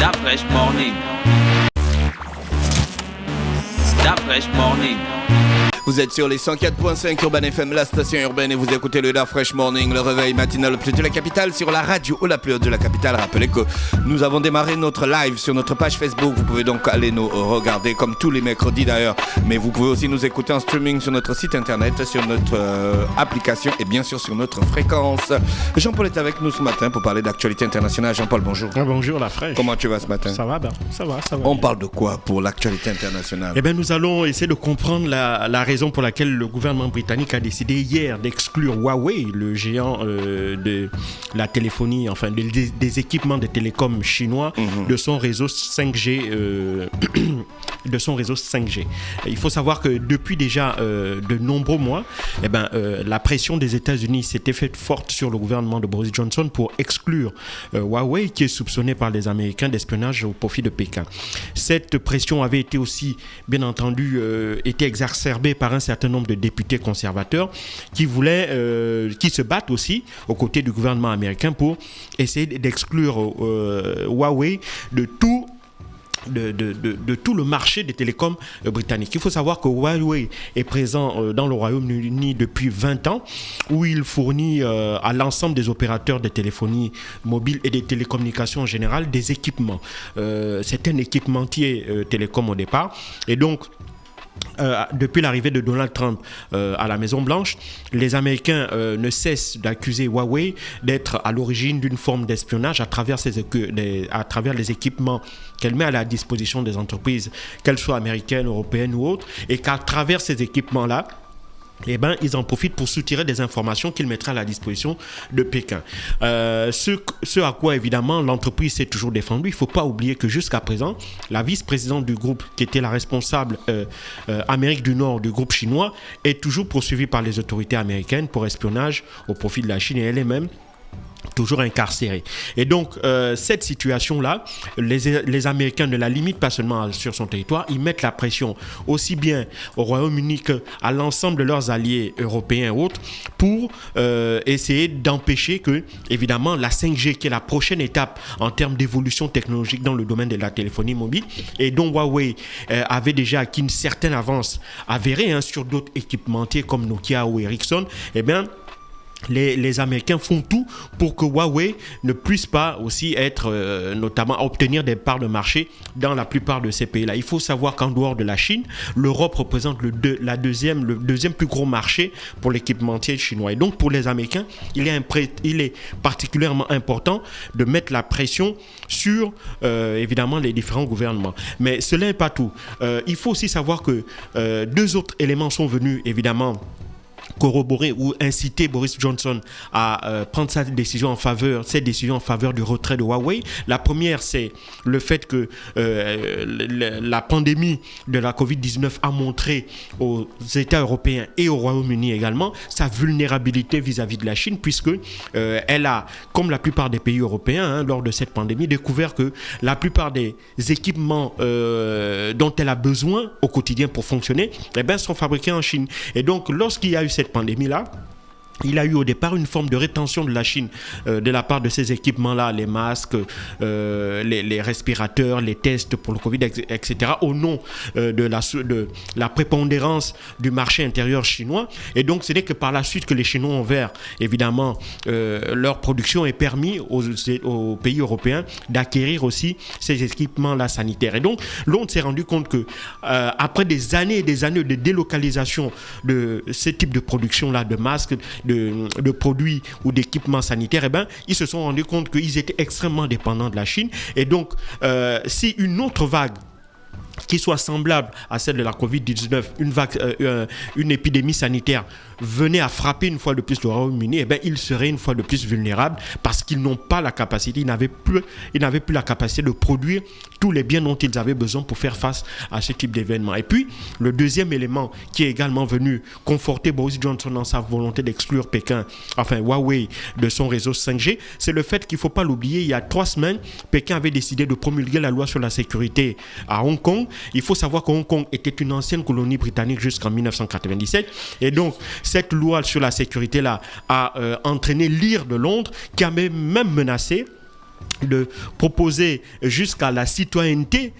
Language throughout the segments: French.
Da Fresh Morning. Da Fresh Morning. Vous êtes sur les 104.5 Urban FM, la station urbaine, et vous écoutez le Da Fresh Morning, le réveil matinal le plus de la capitale, sur la radio ou la plus haute de la capitale. Rappelez que nous avons démarré notre live sur notre page Facebook. Vous pouvez donc aller nous regarder comme tous les mercredis d'ailleurs. Mais vous pouvez aussi nous écouter en streaming sur notre site internet, sur notre application et bien sûr sur notre fréquence. Jean-Paul est avec nous ce matin pour parler d'actualité internationale. Jean-Paul, bonjour. Bonjour la fraîche. Comment tu vas ce matin? Ça va, ça va. On parle de quoi pour l'actualité internationale? Eh bien, nous allons essayer de comprendre la raison pour laquelle le gouvernement britannique a décidé hier d'exclure Huawei, le géant de la téléphonie, enfin des équipements de télécom chinois, de son réseau 5G. De son réseau 5G. Il faut savoir que depuis déjà de nombreux mois, la pression des États-Unis s'était faite forte sur le gouvernement de Boris Johnson pour exclure Huawei, qui est soupçonné par les Américains d'espionnage au profit de Pékin. Cette pression avait été aussi, bien entendu, été exacerbée par un certain nombre de députés conservateurs qui se battent aussi aux côtés du gouvernement américain pour essayer d'exclure Huawei de tout le marché des télécoms britanniques. Il faut savoir que Huawei est présent dans le Royaume-Uni depuis 20 ans, où il fournit à l'ensemble des opérateurs de téléphonie mobile et des télécommunications en général des équipements. C'est un équipementier télécom au départ, et donc depuis l'arrivée de Donald Trump à la Maison-Blanche, les Américains ne cessent d'accuser Huawei d'être à l'origine d'une forme d'espionnage à travers les équipements qu'elle met à la disposition des entreprises, qu'elles soient américaines, européennes ou autres, et qu'à travers ces équipements-là, ils en profitent pour soutirer des informations qu'ils mettraient à la disposition de Pékin. Ce à quoi, évidemment, l'entreprise s'est toujours défendue. Il ne faut pas oublier que jusqu'à présent, la vice-présidente du groupe, qui était la responsable Amérique du Nord du groupe chinois, est toujours poursuivie par les autorités américaines pour espionnage au profit de la Chine, et elle est même toujours incarcérée. Et donc, cette situation-là, les Américains ne la limitent pas seulement sur son territoire, ils mettent la pression aussi bien au Royaume-Uni qu'à l'ensemble de leurs alliés européens et autres pour essayer d'empêcher que, évidemment, la 5G, qui est la prochaine étape en termes d'évolution technologique dans le domaine de la téléphonie mobile, et dont Huawei avait déjà acquis une certaine avance avérée sur d'autres équipementiers comme Nokia ou Ericsson, les Américains font tout pour que Huawei ne puisse pas aussi notamment obtenir des parts de marché dans la plupart de ces pays-là. Il faut savoir qu'en dehors de la Chine, l'Europe représente le deuxième plus gros marché pour l'équipementier chinois. Et donc pour les Américains, il est particulièrement important de mettre la pression sur évidemment les différents gouvernements. Mais cela n'est pas tout. Il faut aussi savoir que deux autres éléments sont venus évidemment corroborer ou inciter Boris Johnson à prendre cette décision en faveur du retrait de Huawei. La première, c'est le fait que la pandémie de la Covid-19 a montré aux États européens et au Royaume-Uni également sa vulnérabilité vis-à-vis de la Chine, puisque elle a, comme la plupart des pays européens, lors de cette pandémie, découvert que la plupart des équipements dont elle a besoin au quotidien pour fonctionner, sont fabriqués en Chine. Et donc, lorsqu'il y a eu cette pandémie-là, il a eu au départ une forme de rétention de la Chine de la part de ces équipements-là, les masques, les respirateurs, les tests pour le Covid, etc., au nom de la prépondérance du marché intérieur chinois. Et donc, ce n'est que par la suite que les Chinois ont ouvert, évidemment, leur production et permis aux pays européens d'acquérir aussi ces équipements-là sanitaires. Et donc, l'on s'est rendu compte que après des années et des années de délocalisation de ce type de production-là, de masques, de produits ou d'équipements sanitaires, ils se sont rendus compte qu'ils étaient extrêmement dépendants de la Chine. Et donc, si une autre vague qui soit semblable à celle de la Covid-19, une épidémie sanitaire venait à frapper une fois de plus le Royaume-Uni, ils seraient une fois de plus vulnérables parce qu'ils n'ont pas la capacité, ils n'avaient plus la capacité de produire tous les biens dont ils avaient besoin pour faire face à ce type d'événement. Et puis, le deuxième élément qui est également venu conforter Boris Johnson dans sa volonté d'exclure Huawei de son réseau 5G, c'est le fait qu'il ne faut pas l'oublier, il y a 3 semaines, Pékin avait décidé de promulguer la loi sur la sécurité à Hong Kong. Il faut savoir que Hong Kong était une ancienne colonie britannique jusqu'en 1997. Et donc, cette loi sur la sécurité-là a entraîné l'IR de Londres qui a même menacé de proposer jusqu'à la citoyenneté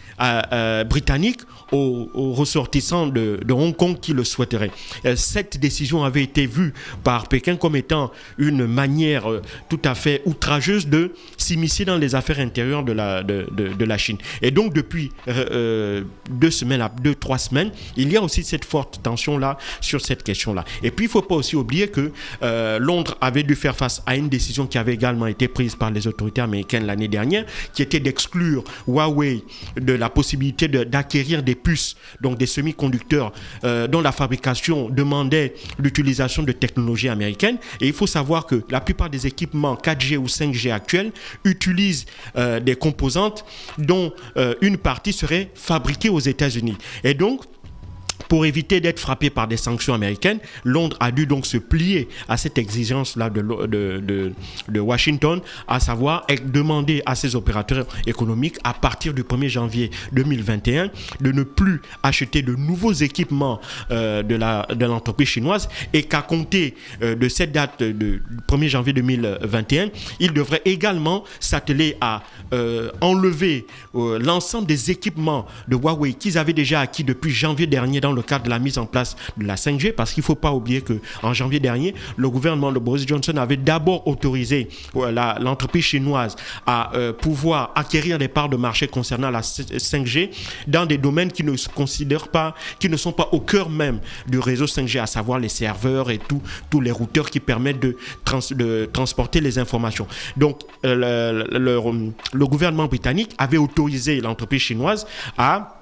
britannique aux ressortissants de Hong Kong qui le souhaiteraient. Cette décision avait été vue par Pékin comme étant une manière tout à fait outrageuse de s'immiscer dans les affaires intérieures de la Chine. Et donc depuis 2-3 semaines, il y a aussi cette forte tension-là sur cette question-là. Et puis il ne faut pas aussi oublier que Londres avait dû faire face à une décision qui avait également été prise par les autorités américaines l'année dernière, qui était d'exclure Huawei de la possibilité d'acquérir des puces, donc des semi-conducteurs dont la fabrication demandait l'utilisation de technologies américaines. Et il faut savoir que la plupart des équipements 4G ou 5G actuels utilisent des composantes dont une partie serait fabriquée aux États-Unis. Et donc, pour éviter d'être frappé par des sanctions américaines, Londres a dû donc se plier à cette exigence-là de Washington, à savoir demander à ses opérateurs économiques, à partir du 1er janvier 2021, de ne plus acheter de nouveaux équipements de l'entreprise chinoise, et qu'à compter de cette date du 1er janvier 2021, il devrait également s'atteler à enlever l'ensemble des équipements de Huawei qu'ils avaient déjà acquis depuis janvier dernier dans le cadre de la mise en place de la 5G, parce qu'il ne faut pas oublier qu'en janvier dernier, le gouvernement de Boris Johnson avait d'abord autorisé l'entreprise chinoise à pouvoir acquérir des parts de marché concernant la 5G dans des domaines qui ne se considèrent pas, qui ne sont pas au cœur même du réseau 5G, à savoir les serveurs et tous les routeurs qui permettent de transporter les informations. Donc, le gouvernement britannique avait autorisé l'entreprise chinoise à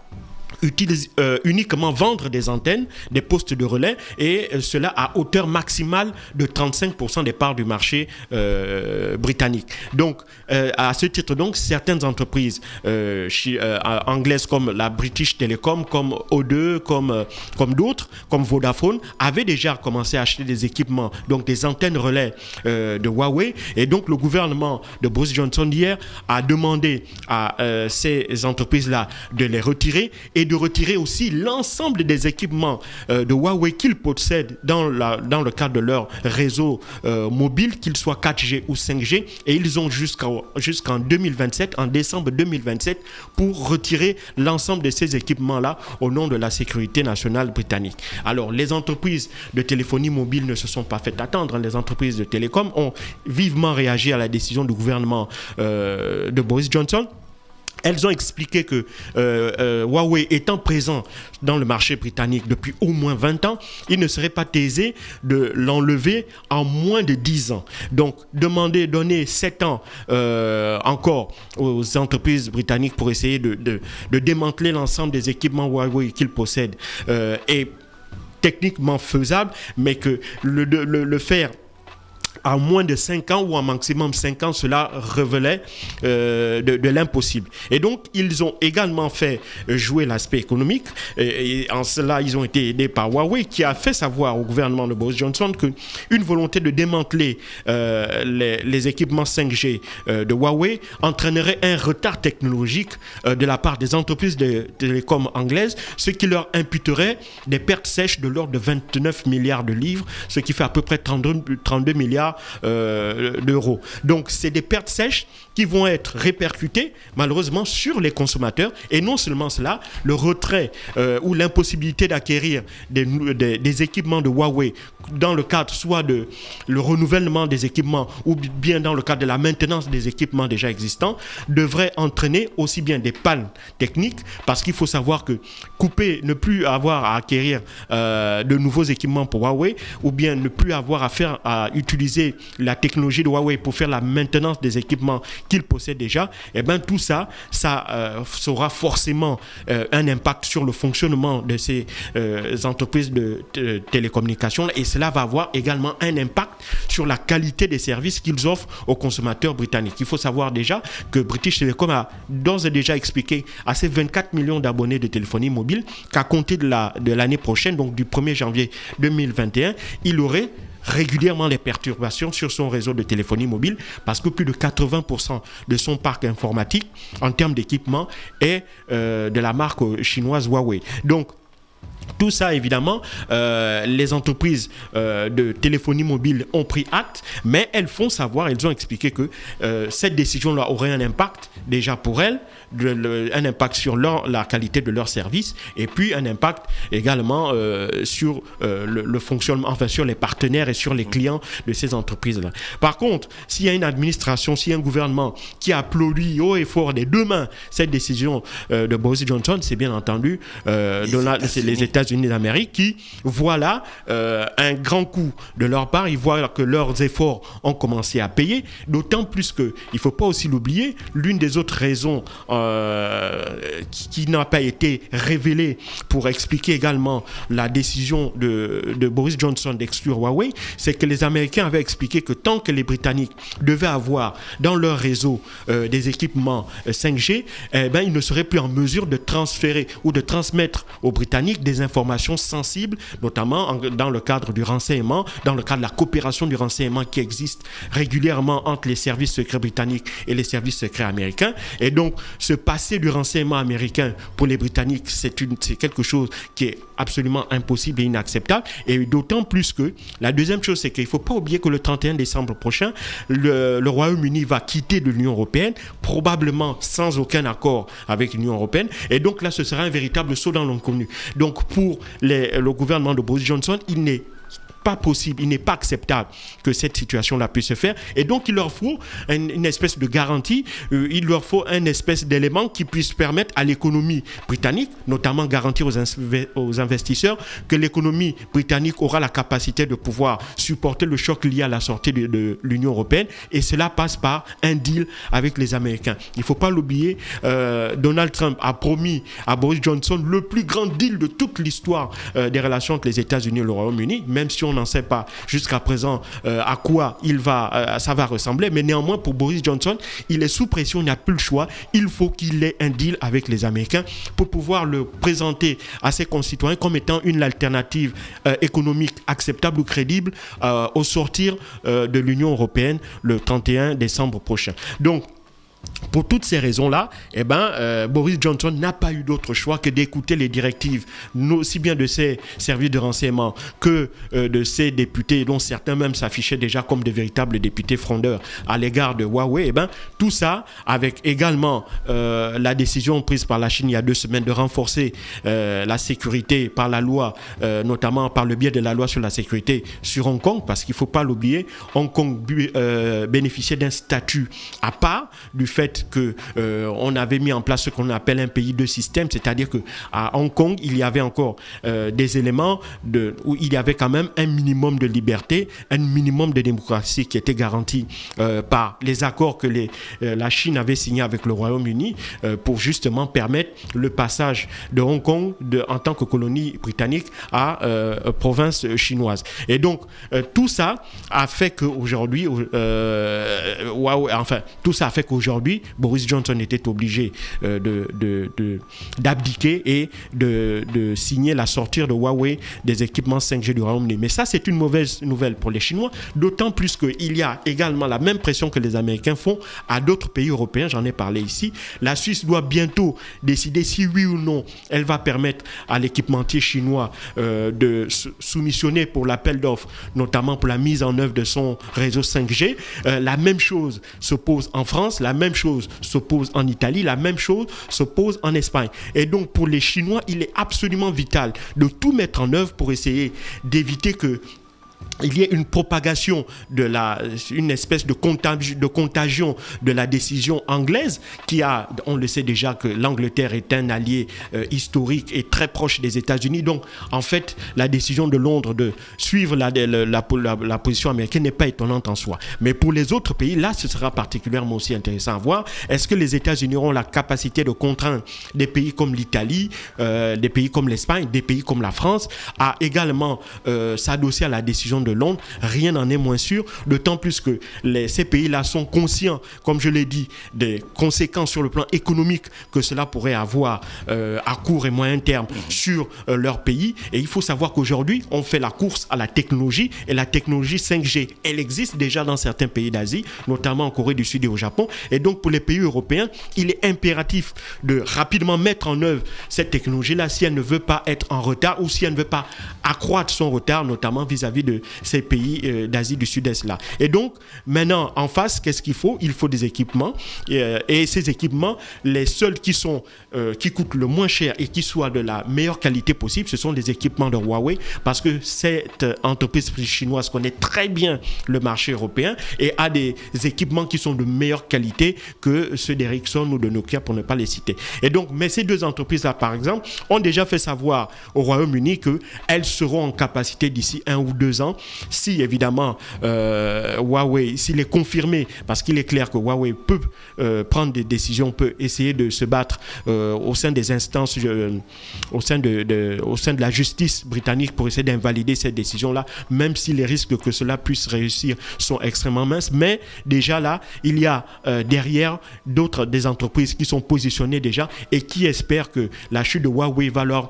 uniquement vendre des antennes, des postes de relais, et cela à hauteur maximale de 35% des parts du marché britannique. Donc, à ce titre, donc, certaines entreprises anglaises comme la British Telecom, comme O2, comme d'autres, comme Vodafone, avaient déjà commencé à acheter des équipements, donc des antennes relais de Huawei. Et donc, le gouvernement de Boris Johnson hier a demandé à ces entreprises-là de les retirer, et de retirer aussi l'ensemble des équipements de Huawei qu'ils possèdent dans le cadre de leur réseau mobile, qu'ils soient 4G ou 5G, et ils ont jusqu'en 2027, en décembre 2027, pour retirer l'ensemble de ces équipements-là au nom de la sécurité nationale britannique. Alors, les entreprises de téléphonie mobile ne se sont pas fait attendre. Les entreprises de télécom ont vivement réagi à la décision du gouvernement de Boris Johnson. Elles ont expliqué que Huawei étant présent dans le marché britannique depuis au moins 20 ans, il ne serait pas aisé de l'enlever en moins de 10 ans. Donc, donner 7 ans encore aux entreprises britanniques pour essayer de démanteler l'ensemble des équipements Huawei qu'ils possèdent est techniquement faisable, mais que le faire à moins de 5 ans ou en maximum 5 ans, cela révélait de l'impossible. Et donc, ils ont également fait jouer l'aspect économique. Et en cela, ils ont été aidés par Huawei, qui a fait savoir au gouvernement de Boris Johnson qu'une volonté de démanteler les équipements 5G de Huawei entraînerait un retard technologique de la part des entreprises de télécom anglaises, ce qui leur imputerait des pertes sèches de l'ordre de 29 milliards de livres, ce qui fait à peu près 32 milliards d'euros. Donc, c'est des pertes sèches qui vont être répercutées, malheureusement, sur les consommateurs. Et non seulement cela, le retrait ou l'impossibilité d'acquérir des équipements de Huawei dans le cadre soit de le renouvellement des équipements ou bien dans le cadre de la maintenance des équipements déjà existants, devrait entraîner aussi bien des pannes techniques, parce qu'il faut savoir que ne plus avoir à acquérir de nouveaux équipements pour Huawei, ou bien ne plus avoir à utiliser la technologie de Huawei pour faire la maintenance des équipements qu'ils possèdent déjà, et bien tout ça aura forcément un impact sur le fonctionnement de ces entreprises de télécommunications, et cela va avoir également un impact sur la qualité des services qu'ils offrent aux consommateurs britanniques. Il faut savoir déjà que British Telecom a d'ores et déjà expliqué à ses 24 millions d'abonnés de téléphonie mobile qu'à compter de l'année prochaine, donc du 1er janvier 2021, il aurait régulièrement les perturbations sur son réseau de téléphonie mobile, parce que plus de 80% de son parc informatique en termes d'équipement est de la marque chinoise Huawei. Donc, Tout ça, évidemment, les entreprises de téléphonie mobile ont pris acte, mais elles font savoir, elles ont expliqué que cette décision-là aurait un impact déjà pour elles, un impact sur la qualité de leur service, et puis un impact également sur le fonctionnement, enfin sur les partenaires et sur les clients de ces entreprises-là. Par contre, s'il y a une administration, s'il y a un gouvernement qui applaudit haut et fort des deux mains cette décision de Boris Johnson, c'est bien entendu c'est les États-Unis d'Amérique qui voient là un grand coup de leur part. Ils voient que leurs efforts ont commencé à payer, d'autant plus qu'il ne faut pas aussi l'oublier, l'une des autres raisons qui n'a pas été révélée pour expliquer également la décision de Boris Johnson d'exclure Huawei, c'est que les Américains avaient expliqué que tant que les Britanniques devaient avoir dans leur réseau des équipements 5G, ils ne seraient plus en mesure de transférer ou de transmettre aux Britanniques des informations sensibles, notamment dans le cadre du renseignement, dans le cadre de la coopération du renseignement qui existe régulièrement entre les services secrets britanniques et les services secrets américains. Et donc, se passer du renseignement américain pour les Britanniques, c'est quelque chose qui est absolument impossible et inacceptable. Et d'autant plus que la deuxième chose, c'est qu'il ne faut pas oublier que le 31 décembre prochain, le Royaume-Uni va quitter de l'Union européenne, probablement sans aucun accord avec l'Union européenne. Et donc là, ce sera un véritable saut dans l'inconnu. Donc pour le gouvernement de Boris Johnson, il n'est pas possible, il n'est pas acceptable que cette situation-là puisse se faire. Et donc, il leur faut une espèce de garantie, il leur faut un espèce d'élément qui puisse permettre à l'économie britannique, notamment garantir aux investisseurs que l'économie britannique aura la capacité de pouvoir supporter le choc lié à la sortie de l'Union européenne. Et cela passe par un deal avec les Américains. Il ne faut pas l'oublier, Donald Trump a promis à Boris Johnson le plus grand deal de toute l'histoire des relations entre les États-Unis et le Royaume-Uni, même si on n'en sait pas jusqu'à présent à quoi ça va ressembler, mais néanmoins pour Boris Johnson, il est sous pression, il n'a plus le choix, il faut qu'il ait un deal avec les Américains pour pouvoir le présenter à ses concitoyens comme étant une alternative économique acceptable ou crédible au sortir de l'Union européenne le 31 décembre prochain. Donc, pour toutes ces raisons-là, Boris Johnson n'a pas eu d'autre choix que d'écouter les directives, aussi bien de ses services de renseignement que de ses députés, dont certains même s'affichaient déjà comme de véritables députés frondeurs à l'égard de Huawei. Tout ça, avec également la décision prise par la Chine il y a 2 semaines de renforcer la sécurité par la loi, notamment par le biais de la loi sur la sécurité sur Hong Kong, parce qu'il ne faut pas l'oublier, Hong Kong bénéficiait d'un statut à part du fait qu'on avait mis en place ce qu'on appelle un pays de système, c'est-à-dire qu'à Hong Kong, il y avait encore des éléments où il y avait quand même un minimum de liberté, un minimum de démocratie qui était garanti par les accords que la Chine avait signés avec le Royaume-Uni pour justement permettre le passage de Hong Kong en tant que colonie britannique à province chinoise. Et donc, tout ça a fait qu'aujourd'hui, Boris Johnson était obligé d'abdiquer et de signer la sortie de Huawei des équipements 5G du Royaume-Uni. Mais ça, c'est une mauvaise nouvelle pour les Chinois, d'autant plus qu'il y a également la même pression que les Américains font à d'autres pays européens. J'en ai parlé ici. La Suisse doit bientôt décider si oui ou non elle va permettre à l'équipementier chinois de soumissionner pour l'appel d'offres, notamment pour la mise en œuvre de son réseau 5G. La même chose se pose en France, la même chose se pose en Italie, la même chose se pose en Espagne. Et donc pour les Chinois, il est absolument vital de tout mettre en œuvre pour essayer d'éviter il y a une propagation une espèce de contagion de la décision anglaise on le sait déjà que l'Angleterre est un allié historique et très proche des États-Unis. Donc, en fait, la décision de Londres de suivre la position américaine n'est pas étonnante en soi. Mais pour les autres pays, là, ce sera particulièrement aussi intéressant à voir. Est-ce que les États-Unis auront la capacité de contraindre des pays comme l'Italie, des pays comme l'Espagne, des pays comme la France à également s'adosser à la décision de de Londres, rien n'en est moins sûr, d'autant plus que ces pays-là sont conscients, comme je l'ai dit, des conséquences sur le plan économique que cela pourrait avoir à court et moyen terme sur leur pays. Et il faut savoir qu'aujourd'hui, on fait la course à la technologie, et la technologie 5G, elle existe déjà dans certains pays d'Asie, notamment en Corée du Sud et au Japon. Et donc, pour les pays européens, il est impératif de rapidement mettre en œuvre cette technologie-là si elle ne veut pas être en retard ou si elle ne veut pas accroître son retard, notamment vis-à-vis de ces pays d'Asie du Sud-Est là. Et donc, maintenant, en face, qu'est-ce qu'il faut? Il faut des équipements. Et ces équipements, les seuls qui coûtent le moins cher et qui soient de la meilleure qualité possible, ce sont des équipements de Huawei, parce que cette entreprise chinoise connaît très bien le marché européen et a des équipements qui sont de meilleure qualité que ceux d'Ericsson ou de Nokia, pour ne pas les citer. Et donc, mais ces deux entreprises-là, par exemple, ont déjà fait savoir au Royaume-Uni qu'elles seront en capacité d'ici 1 ou 2 ans, si évidemment Huawei, s'il est confirmé, parce qu'il est clair que Huawei peut prendre des décisions, peut essayer de se battre au sein des instances, au sein de la justice britannique pour essayer d'invalider cette décision-là, même si les risques que cela puisse réussir sont extrêmement minces. Mais déjà là, il y a derrière des entreprises qui sont positionnées déjà et qui espèrent que la chute de Huawei va leur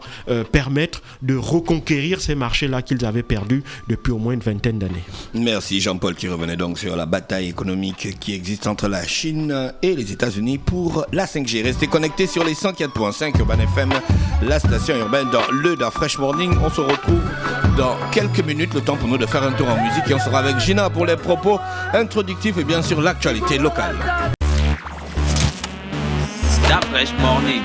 permettre de reconquérir ces marchés-là qu'ils avaient perdus depuis au moins une vingtaine d'années. Merci Jean-Paul qui revenait donc sur la bataille économique qui existe entre la Chine et les États-Unis pour la 5G. Restez connectés sur les 104.5 Urban FM, la station urbaine dans le Da Fresh Morning. On se retrouve dans quelques minutes, le temps pour nous de faire un tour en musique et on sera avec Gina pour les propos introductifs et bien sûr l'actualité locale. Da Fresh Morning.